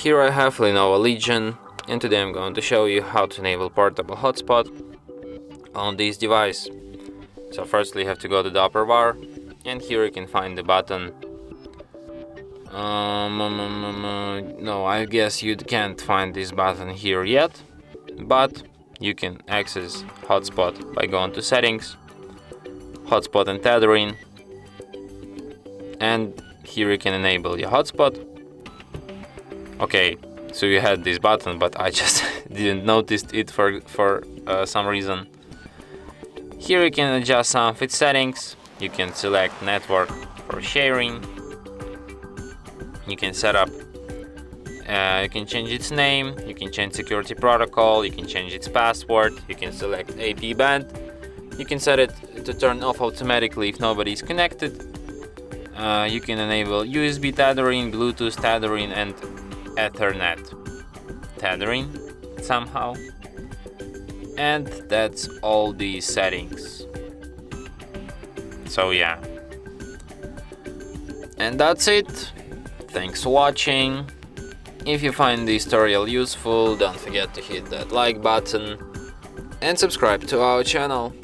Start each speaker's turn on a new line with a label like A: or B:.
A: Here I have Lenovo Legion, and today I'm going to show you how to enable portable hotspot on this device. So firstly you have to go to the upper bar, and here you can find the button. No, I guess you can't find this button here yet, but you can access hotspot by going to settings, hotspot and tethering, and here you can enable your hotspot. Okay, so you had this button, but I just didn't notice it for some reason. Here you can adjust some of its settings. You can select network for sharing. You can set up, you can change its name, you can change security protocol, you can change its password, you can select AP band, you can set it to turn off automatically if nobody is connected. You can enable USB tethering, Bluetooth tethering, and Ethernet tethering somehow. And that's all these settings. So yeah. And that's it. Thanks for watching. If you find this tutorial useful, don't forget to hit that like button and subscribe to our channel.